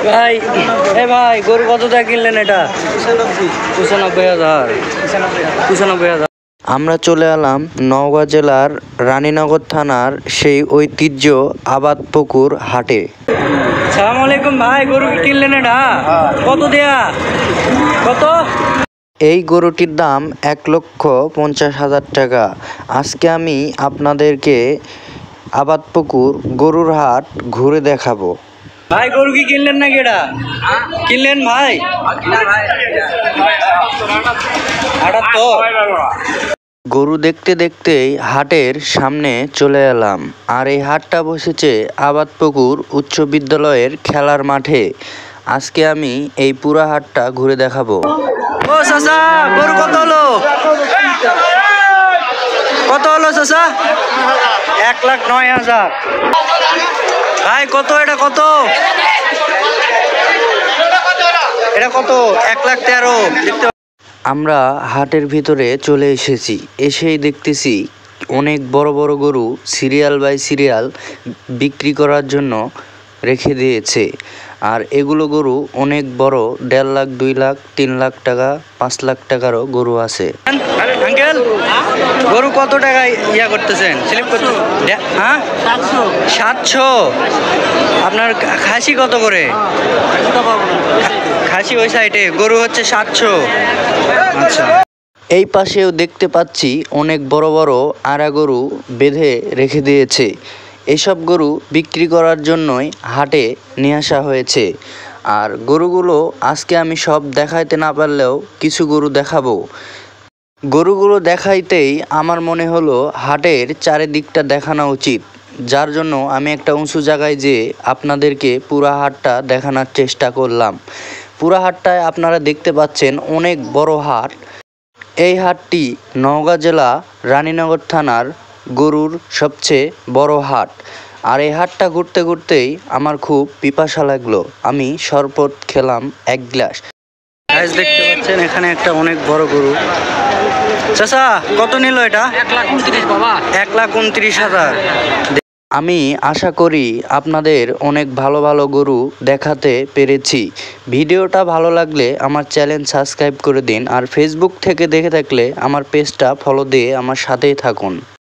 ভাই ভাই গরু কত টাকা কিনলেন? এটা 95,000। 95,000। আমরা চলে এলাম নওগাঁ জেলার রানীনগর থানার সেই ঐতিহ্য আবাদপুকুর হাটে। সালাম আলাইকুম ভাই, গরু কিনলেন এটা কত দেয়া? কত? এই গরুটির দাম 1,50,000 টাকা। আজকে আমি আপনাদেরকে আবাদপুকুর গরুর হাট ঘুরে দেখাবো। ভাই গরু কি কিনলেন নাকি? এটা কিনলেন ভাই? গরু দেখতে দেখতেই হাটের সামনে চলে এলাম। আর এই হাটটা বসেছে আবাদপুকুর উচ্চ বিদ্যালয়ের খেলার মাঠে। আজকে আমি এই পুরা হাটটা ঘুরে দেখাবো। ও চাচা, গরু কত হলো? কত হলো চাচা? 1,09,000। ভাই কত? এটা কত? এটা কত? 1,13,000। আমরা হাটের ভিতরে চলে এসেছি। এসেই দেখতেছি অনেক বড় বড় গরু সিরিয়াল বাই সিরিয়াল বিক্রি করার জন্য রেখে দিয়েছে। আর এগুলো গরু অনেক বড়, 1.5 লাখ, 2 লাখ, 3 লাখ টাকা, 5 লাখ টাকারও গরু আছে। আঙ্কেল, গরু কত টাকায় ইয়া করতেছেন? স্লিপ করতেছেন? হ্যাঁ, 700। আপনার খাসি কত করে? খাসি ওই সাইডে, গরু হচ্ছে 700। আচ্ছা। এই পাশেও দেখতে পাচ্ছি অনেক বড় বড় আড়া গরু বেঁধে রেখে দিয়েছে। এসব গরু বিক্রি করার জন্যই হাটে নিয়ে আসা হয়েছে। আর গরুগুলো আজকে আমি সব দেখাইতে না পারলেও কিছু গরু দেখাবো। গরুগুলো দেখাইতেই আমার মনে হলো হাটের চারিদিকটা দেখানো উচিত, যার জন্য আমি একটা উঁচু জায়গায় যেয়ে আপনাদেরকে পুরা হাটটা দেখানোর চেষ্টা করলাম। পুরা হাটটায় আপনারা দেখতে পাচ্ছেন অনেক বড় হাট। এই হাটটি নওগাঁ জেলা রানীনগর থানার গরুর সবচেয়ে বড় হাট। আর এই হাটটা ঘুরতে ঘুরতেই আমার খুব পিপাসা লাগলো। আমি শরবত খেলাম 1 গ্লাস। দেখতে পাচ্ছেন এখানে একটা অনেক বড় গরু। চাচা কত নিল এটা? 1,29,000 বাবা। 1,29,000। আমি আশা করি আপনাদের অনেক ভালো ভালো গরু দেখাতে পেরেছি। ভিডিওটা ভালো লাগলে আমার চ্যানেল সাবস্ক্রাইব করে দিন। আর ফেসবুক থেকে দেখে থাকলে আমার পেজটা ফলো দিয়ে আমার সাথেই থাকুন।